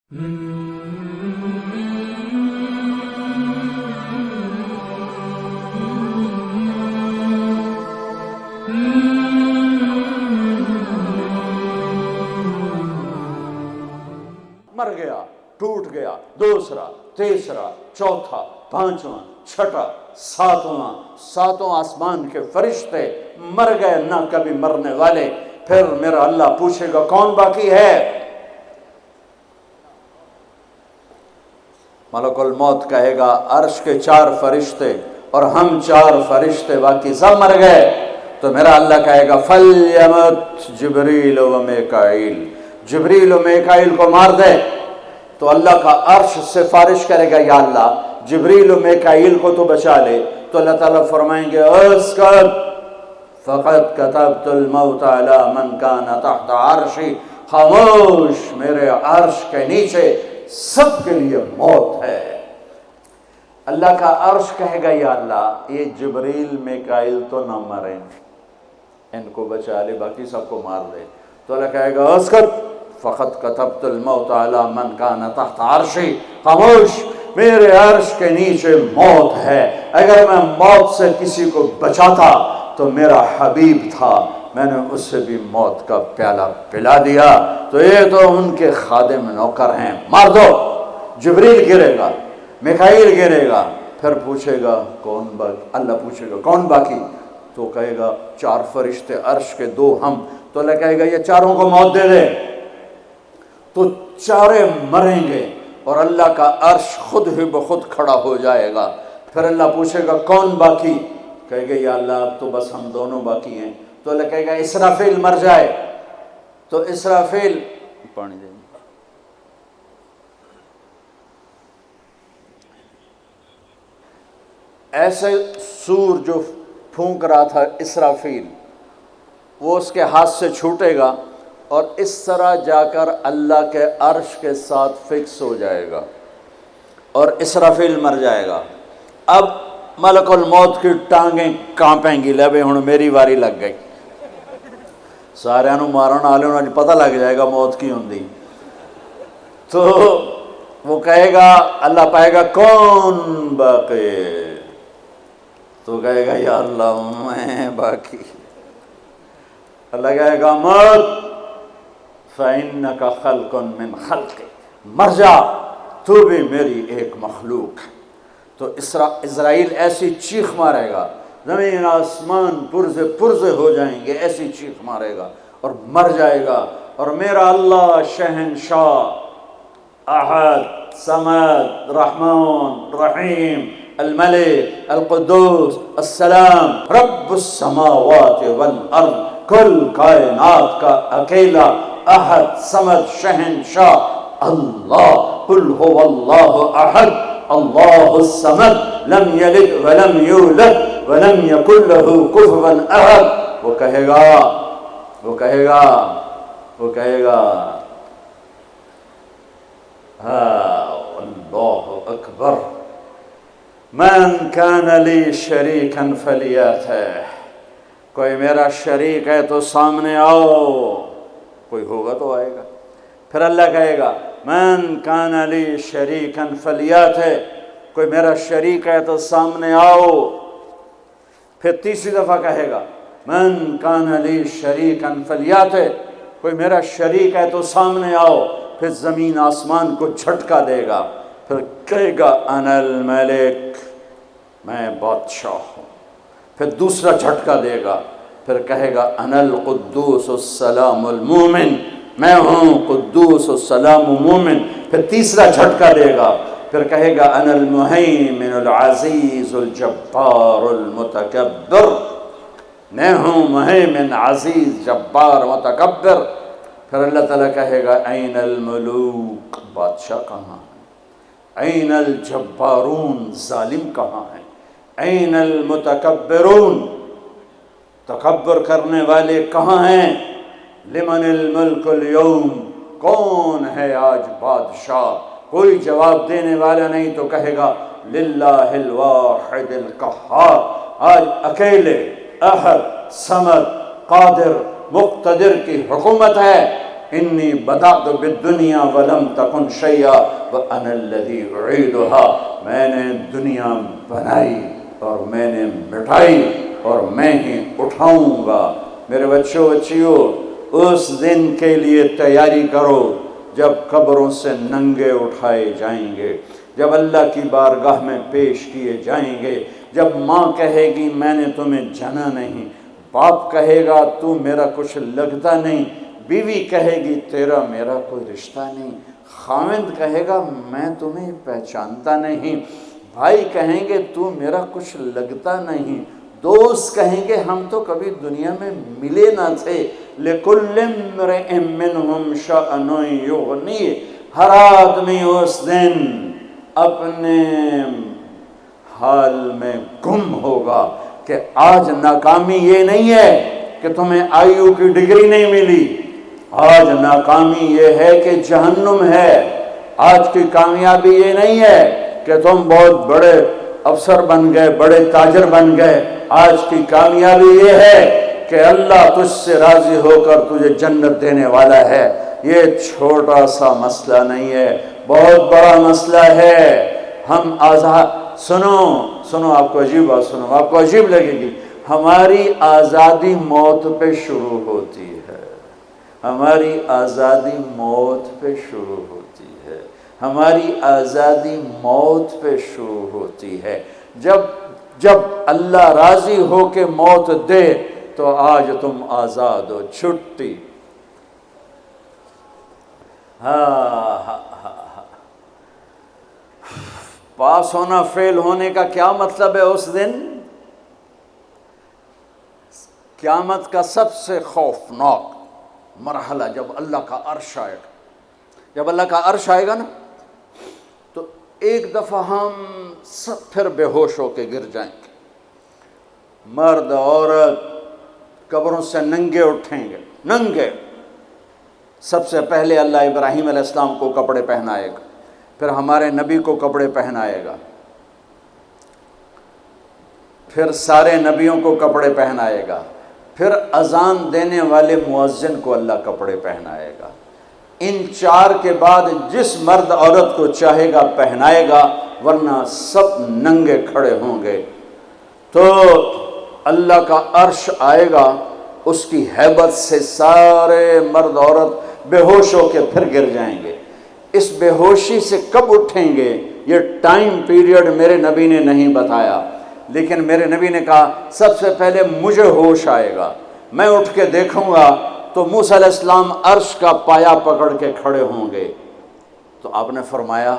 مر گیا، ٹوٹ گیا، دوسرا، تیسرا، چوتھا، پانچواں، چھٹا، ساتوں آسمان کے فرشتے مر گئے، نہ کبھی مرنے والے۔ پھر میرا اللہ پوچھے گا کون باقی ہے؟ ملک الموت کہے گا عرش کے 4 فرشتے اور ہم 4 فرشتے باقی سب مر گئے۔ تو میرا اللہ کہے گا فَلْيَمُتْ جبریل و میکائیل، جبریل و میکائیل کو مار دے۔ تو اللہ کا عرش سفارش کرے گا یا اللہ جبریل و میکائیل کو تو بچا لے۔ تو اللہ تعالیٰ فرمائیں گے اسکت فقد كتبت الموت على من كان تحت عرشی، خاموش، میرے عرش کے نیچے سب کے لیے موت ہے۔ اللہ کا عرش کہے گا یا اللہ یہ جبریل میکائیل تو نہ مریں، ان کو بچا لے، باقی سب کو مار دے۔ تو اللہ کہے گا اسکت فقط كتبت الموت على من كان تحت عرشی، خاموش، میرے عرش کے نیچے موت ہے۔ اگر میں موت سے کسی کو بچاتا تو میرا حبیب تھا، میں نے اس سے بھی موت کا پیالہ پلا دیا، تو یہ تو ان کے خادم نوکر ہیں، مار دو۔ جبریل گرے گا، میکائیل گرے گا، پھر پوچھے گا کون باقی؟ اللہ پوچھے گا کون باقی؟ تو کہے گا 4 فرشتے عرش کے 2 ہم۔ تو اللہ کہے گا یہ 4 کو موت دے دے۔ تو 4 مریں گے اور اللہ کا عرش خود ہی بخود کھڑا ہو جائے گا۔ پھر اللہ پوچھے گا کون باقی؟ کہے گا یا اللہ اب تو بس ہم دونوں باقی ہیں۔ تو اللہ کہے گا اسرافیل مر جائے۔ تو اسرافیل پانی دیں، ایسے سور جو پھونک رہا تھا اسرافیل، وہ اس کے ہاتھ سے چھوٹے گا اور اس طرح جا کر اللہ کے عرش کے ساتھ فکس ہو جائے گا اور اسرافیل مر جائے گا۔ اب ملک الموت کی ٹانگیں کانپیں گی، لے بھئی ہن میری واری لگ گئی، سارے نو مارن والے انہوں پتہ لگ جائے گا موت کی ہوندی۔ تو وہ کہے گا، اللہ پائے گا کون باقی؟ تو کہے گا یا اللہ میں باقی۔ اللہ کہے گا موت فَإِنَّكَ خَلْقٌ مِّنْ خَلْقِ، مر جا، تو بھی میری ایک مخلوق ہے۔ تو اسرائیل ایسی چیخ مارے گا، زمین آسمان پرزے ہو جائیں گے، ایسی چیخ مارے گا اور مر جائے گا۔ اور میرا اللہ شہنشاہ، احد، صمد، رحمان، رحیم، الملک، القدوس، السلام، رب السماوات والارض، کل کائنات کا اکیلا احد، صمد، شہنشاہ اللہ، قل هو اللہ احد اللہ الصمد لم یلد ولم یولد ولم یکن له کفوا احد۔ وہ کہے گا اللہ اکبر، من کان لی شریکا فلیاتہ، کوئی میرا شریک ہے تو سامنے آؤ، کوئی ہوگا تو آئے گا۔ پھر اللہ کہے گا من کان لی شریکا فلیاتہ، کوئی میرا شریک ہے تو سامنے آؤ۔ پھر تیسری دفعہ کہے گا من کان لی شریکا فلیاتہ، کوئی میرا شریک ہے تو سامنے آؤ۔ پھر زمین آسمان کو جھٹکا دے گا، پھر کہے گا انا الملک، میں بادشاہ ہوں۔ پھر دوسرا جھٹکا دے گا، پھر کہے گا انا القدوس السلام المومن، میں ہوں قدوس السلام مومن۔ پھر تیسرا جھٹکا دے گا، پھر کہے گا انا المہیمن العزیز الجبار المتکبر، میں ہوں مہیمن، عزیز، جبار، متکبر۔ پھر اللہ تعالیٰ کہے گا این الملوک، بادشاہ کہاں ہے؟ این الجبارون، ظالم کہاں ہے؟ این المتکبرون، تکبر کرنے والے کہاں ہیں؟ لمن الملک اليوم، کون ہے آج بادشاہ؟ کوئی جواب دینے والا نہیں، تو کہے گا للہ الواحد القہار، آج اکیلے احد، صمد، قادر، مقتدر کی حکومت ہے۔ انی بدأت بالدنیا ولم تکن شیئا وانا الذی اعیدها، میں نے دنیا بنائی اور میں نے مٹائی اور میں ہی اٹھاؤں گا۔ میرے بچوں بچیوں، اس دن کے لیے تیاری کرو جب قبروں سے ننگے اٹھائے جائیں گے، جب اللہ کی بارگاہ میں پیش کیے جائیں گے، جب ماں کہے گی میں نے تمہیں جنا نہیں، باپ کہے گا تو میرا کچھ لگتا نہیں، بیوی کہے گی تیرا میرا کوئی رشتہ نہیں، خاوند کہے گا میں تمہیں پہچانتا نہیں، بھائی کہیں گے تو میرا کچھ لگتا نہیں، دوست کہیں گے ہم تو کبھی دنیا میں ملے نہ تھے۔ لِكُلِّ امْرِئٍ مِّنْهُمْ شَأْنٌ يُغْنِيهِ، ہر آدمی اس دن اپنے حال میں گم ہوگا کہ آج ناکامی یہ نہیں ہے کہ تمہیں آئیو کی ڈگری نہیں ملی، آج ناکامی یہ ہے کہ جہنم ہے، آج کی کامیابی یہ نہیں ہے کہ تم بہت بڑے افسر بن گئے، بڑے تاجر بن گئے، آج کی کامیابی یہ ہے کہ اللہ تجھ سے راضی ہو کر تجھے جنت دینے والا ہے۔ یہ چھوٹا سا مسئلہ نہیں ہے، بہت بڑا مسئلہ ہے۔ ہم آزاد، سنو آپ کو عجیب بات سنو، آپ کو عجیب لگے گی، ہماری آزادی موت پہ شروع ہوتی ہے، ہماری آزادی موت پہ شروع ہوتی ہے، ہماری آزادی موت پہ شروع ہوتی ہے۔ جب اللہ راضی ہو کے موت دے تو آج تم آزاد ہو، چھٹی۔ پاس ہونا فیل ہونے کا کیا مطلب ہے اس دن؟ قیامت کا سب سے خوفناک مرحلہ جب اللہ کا عرش آئے گا، جب اللہ کا عرش آئے گا نا تو ایک دفعہ ہم سب پھر بے ہوش ہو کے گر جائیں گے، مرد عورت قبروں سے ننگے اٹھیں گے، ننگے۔ سب سے پہلے اللہ ابراہیم علیہ السلام کو کپڑے پہنائے گا، پھر ہمارے نبی کو کپڑے پہنائے گا، پھر سارے نبیوں کو کپڑے پہنائے گا، پھر اذان دینے والے مؤذن کو اللہ کپڑے پہنائے گا۔ ان چار کے بعد جس مرد عورت کو چاہے گا پہنائے گا، ورنہ سب ننگے کھڑے ہوں گے۔ تو اللہ کا عرش آئے گا، اس کی ہیبت سے سارے مرد عورت بے ہوش ہو کے پھر گر جائیں گے۔ اس بے ہوشی سے کب اٹھیں گے یہ ٹائم پیریڈ میرے نبی نے نہیں بتایا، لیکن میرے نبی نے کہا سب سے پہلے مجھے ہوش آئے گا، میں اٹھ کے دیکھوں گا تو موسیٰ علیہ السلام عرش کا پایا پکڑ کے کھڑے ہوں گے۔ تو آپ نے فرمایا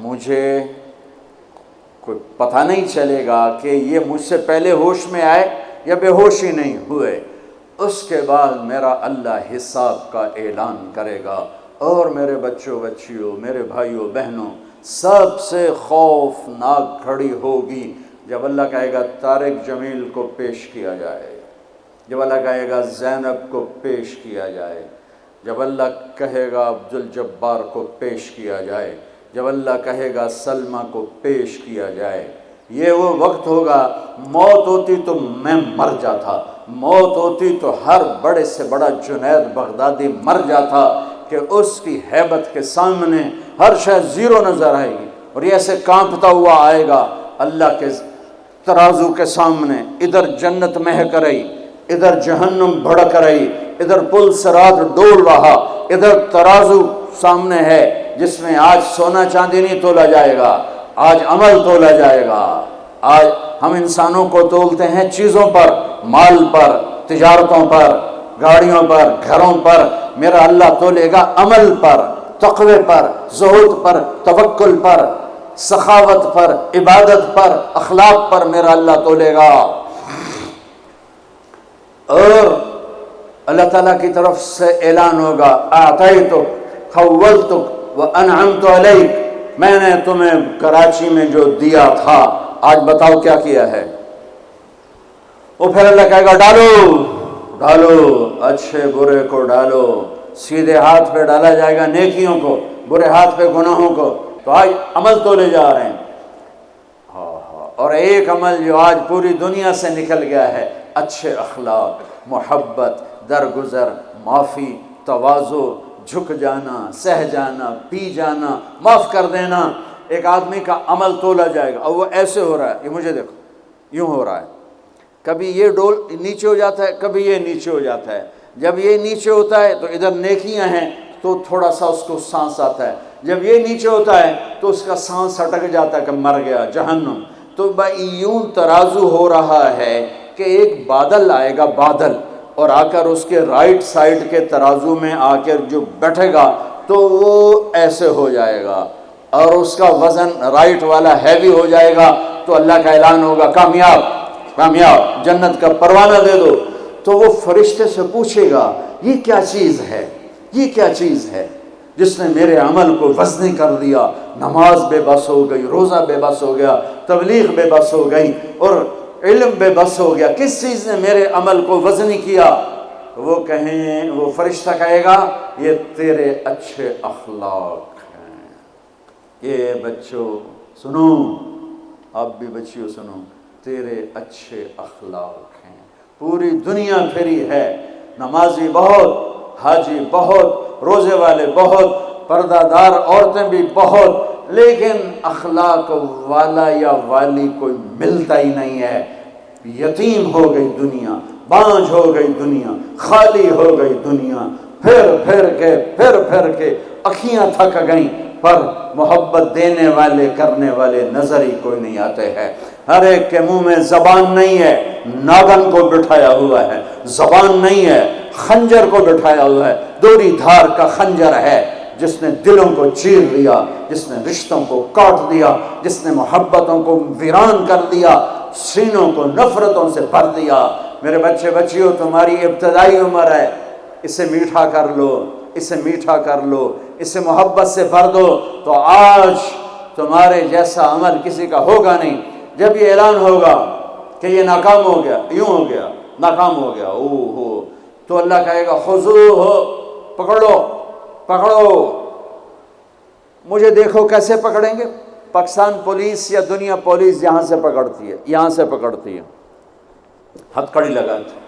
مجھے کوئی پتہ نہیں چلے گا کہ یہ مجھ سے پہلے ہوش میں آئے یا بے ہوش ہی نہیں ہوئے۔ اس کے بعد میرا اللہ حساب کا اعلان کرے گا، اور میرے بچوں بچیوں، میرے بھائیوں بہنوں، سب سے خوفناک گھڑی ہوگی جب اللہ کہے گا طارق جمیل کو پیش کیا جائے، جب اللہ کہے گا زینب کو پیش کیا جائے، جب اللہ کہے گا عبدالجبار کو پیش کیا جائے، جب اللہ کہے گا سلمہ کو پیش کیا جائے۔ یہ وہ وقت ہوگا، موت ہوتی تو میں مر جاتا، موت ہوتی تو ہر بڑے سے بڑا جنید بغدادی مر جاتا کہ اس کی ہیبت کے سامنے ہر شے زیرو نظر آئے گی، اور یہ ایسے کانپتا ہوا آئے گا اللہ کے ترازو کے سامنے، ادھر جنت مہک رہی، ادھر جہنم بھڑک رہی، ادھر پل صراط ڈول رہا، ادھر ترازو سامنے ہے جس میں آج سونا چاندی نہیں تولا جائے گا، آج عمل تولا جائے گا۔ آج ہم انسانوں کو تولتے ہیں چیزوں پر، مال پر، تجارتوں پر، گاڑیوں پر، گھروں پر، میرا اللہ تولے گا عمل پر، تقوی پر، زہد پر، توکل پر، سخاوت پر، عبادت پر، اخلاق پر میرا اللہ تولے گا۔ اور اللہ تعالیٰ کی طرف سے اعلان ہوگا اعطیتک خولتک وانعمت علیک، میں نے تمہیں کراچی میں جو دیا تھا آج بتاؤ کیا کیا ہے۔ وہ پھر اللہ کہے گا ڈالو ڈالو، اچھے برے کو ڈالو، سیدھے ہاتھ پہ ڈالا جائے گا نیکیوں کو، برے ہاتھ پہ گناہوں کو۔ تو آج عمل تولے جا رہے ہیں، اور ایک عمل جو آج پوری دنیا سے نکل گیا ہے، اچھے اخلاق، محبت، درگزر، معافی، تواضع، جھک جانا، سہ جانا، پی جانا، معاف کر دینا۔ ایک آدمی کا عمل تولا جائے گا اور وہ ایسے ہو رہا ہے، یہ مجھے دیکھو یوں ہو رہا ہے، کبھی یہ ڈول نیچے ہو جاتا ہے، کبھی یہ نیچے ہو جاتا ہے۔ جب یہ نیچے ہوتا ہے تو ادھر نیکیاں ہیں تو تھوڑا سا اس کو سانس آتا ہے، جب یہ نیچے ہوتا ہے تو اس کا سانس اٹک جاتا ہے کہ مر گیا، جہنم۔ تو یوں ترازو ہو رہا ہے کہ ایک بادل آئے گا، بادل، اور آ کر اس کے رائٹ سائڈ کے ترازو میں آ کر جو بیٹھے گا تو وہ ایسے ہو جائے گا، اور اس کا وزن رائٹ والا ہیوی ہو جائے گا، تو اللہ کا اعلان ہوگا کامیاب، کامیاب، جنت کا پروانہ دے دو۔ تو وہ فرشتے سے پوچھے گا یہ کیا چیز ہے، یہ کیا چیز ہے جس نے میرے عمل کو وزنی کر دیا؟ نماز بے بس ہو گئی، روزہ بے بس ہو گیا، تبلیغ بے بس ہو گئی، اور علم بے بس ہو گیا، کس چیز نے میرے عمل کو وزنی کیا؟ وہ کہیں، وہ فرشتہ کہے گا یہ تیرے اچھے اخلاق ہیں۔ یہ بچوں سنو، آپ بھی بچیوں سنو، تیرے اچھے اخلاق ہیں۔ پوری دنیا پھری ہے، نمازی بہت، حاجی بہت، روزے والے بہت، پردہ دار عورتیں بھی بہت، لیکن اخلاق والا یا والی کوئی ملتا ہی نہیں ہے۔ یتیم ہو گئی دنیا، بانجھ ہو گئی دنیا، خالی ہو گئی دنیا، پھر کے اکھیاں تھک گئیں، پر محبت دینے والے کرنے والے نظر ہی کوئی نہیں آتے ہیں۔ ہر ایک کے منہ میں زبان نہیں ہے، ناگن کو بٹھایا ہوا ہے، زبان نہیں ہے، خنجر کو بٹھایا ہوا ہے، دوری دھار کا خنجر ہے، جس نے دلوں کو چیر دیا، جس نے رشتوں کو کاٹ دیا، جس نے محبتوں کو ویران کر دیا، سینوں کو نفرتوں سے بھر دیا۔ میرے بچے بچیوں، تمہاری ابتدائی عمر ہے، اسے میٹھا کر لو، اسے میٹھا کر لو، اسے محبت سے بھر دو، تو آج تمہارے جیسا عمل کسی کا ہوگا نہیں۔ جب یہ اعلان ہوگا کہ یہ ناکام ہو گیا، یوں ہو گیا، ناکام ہو گیا، تو اللہ کہے گا خذوہ، پکڑو پکڑو۔ مجھے دیکھو کیسے پکڑیں گے؟ پاکستان پولیس یا دنیا پولیس یہاں سے پکڑتی ہے، یہاں سے پکڑتی ہے، ہتھکڑی لگاتی ہے۔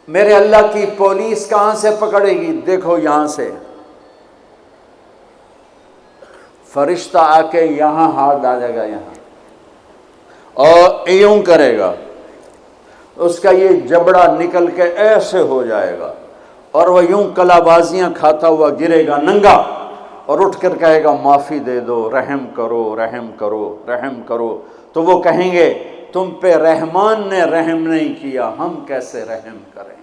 میرے اللہ کی پولیس کہاں سے پکڑے گی؟ دیکھو یہاں سے، فرشتہ آ کے یہاں ہاتھ ڈالے گا، یہاں، اور یوں کرے گا، اس کا یہ جبڑا نکل کے ایسے ہو جائے گا، اور وہ یوں کلا بازیاں کھاتا ہوا گرے گا ننگا، اور اٹھ کر کہے گا معافی دے دو، رحم کرو، رحم کرو، رحم کرو۔ تو وہ کہیں گے تم پہ رحمان نے رحم نہیں کیا، ہم کیسے رحم کریں؟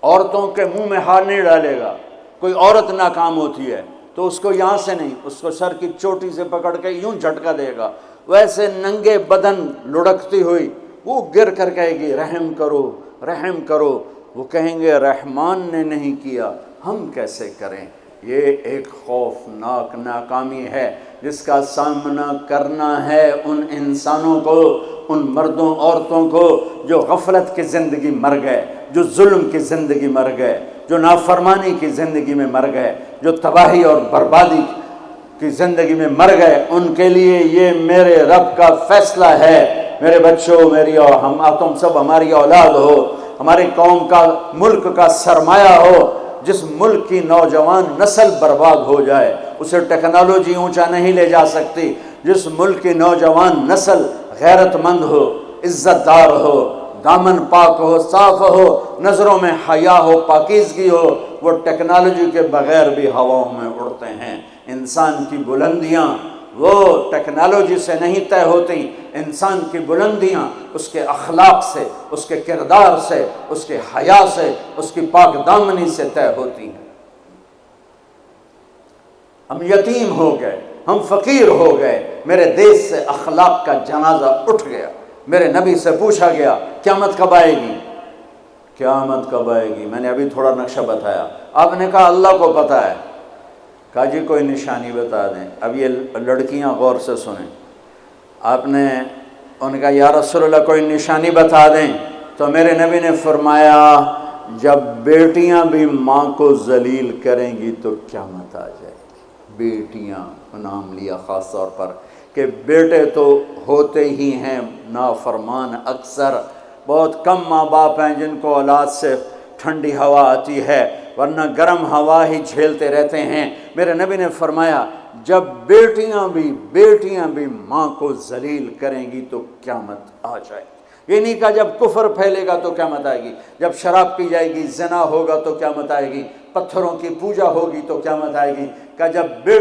عورتوں کے منہ میں ہاتھ نہیں ڈالے گا۔ کوئی عورت ناکام ہوتی ہے تو اس کو یہاں سے نہیں، اس کو سر کی چوٹی سے پکڑ کے یوں جھٹکا دے گا، ویسے ننگے بدن لڑکتی ہوئی وہ گر کر کہے گی رحم کرو، رحم کرو۔ وہ کہیں گے رحمان نے نہیں کیا، ہم کیسے کریں؟ یہ ایک خوفناک ناکامی ہے جس کا سامنا کرنا ہے ان انسانوں کو، ان مردوں عورتوں کو جو غفلت کی زندگی مر گئے، جو ظلم کی زندگی مر گئے، جو نافرمانی کی زندگی میں مر گئے، جو تباہی اور بربادی کی زندگی میں مر گئے۔ ان کے لیے یہ میرے رب کا فیصلہ ہے۔ میرے بچوں، میری اور تم سب ہماری اولاد ہو، ہماری قوم کا، ملک کا سرمایہ ہو۔ جس ملک کی نوجوان نسل برباد ہو جائے اسے ٹیکنالوجی اونچا نہیں لے جا سکتی۔ جس ملک کی نوجوان نسل غیرت مند ہو، عزت دار ہو، دامن پاک ہو، صاف ہو، نظروں میں حیا ہو، پاکیزگی ہو، وہ ٹیکنالوجی کے بغیر بھی ہواؤں میں اڑتے ہیں۔ انسان کی بلندیاں وہ ٹیکنالوجی سے نہیں طے ہوتی، انسان کی بلندیاں اس کے اخلاق سے، اس کے کردار سے، اس کے حیا سے، اس کی پاک دامنی سے طے ہوتی ہیں۔ ہم یتیم ہو گئے، ہم فقیر ہو گئے، میرے دیش سے اخلاق کا جنازہ اٹھ گیا۔ میرے نبی سے پوچھا گیا قیامت کب آئے گی؟ قیامت کب آئے گی؟ میں نے ابھی تھوڑا نقشہ بتایا، آپ نے کہا اللہ کو پتہ ہے۔ کہا جی کوئی نشانی بتا دیں۔ اب یہ لڑکیاں غور سے سنیں۔ آپ نے ان کا یا رسول اللہ کوئی نشانی بتا دیں، تو میرے نبی نے فرمایا جب بیٹیاں بھی ماں کو ذلیل کریں گی تو قیامت آ جائے گی۔ بیٹیاں کو نام لیا خاص طور پر کہ بیٹے تو ہوتے ہی ہیں نافرمان، اکثر بہت کم ماں باپ ہیں جن کو اولاد سے ٹھنڈی ہوا آتی ہے، ورنہ گرم ہوا ہی جھیلتے رہتے ہیں۔ میرے نبی نے فرمایا جب بیٹیاں بھی ماں کو ذلیل کریں گی تو قیامت آ جائے گی۔ یہ نہیں کہا جب کفر پھیلے گا تو قیامت آئے گی، جب شراب پی جائے گی، زنا ہوگا تو قیامت آئے گی، پتھروں کی پوجا ہوگی تو قیامت آئے گی، کہ جب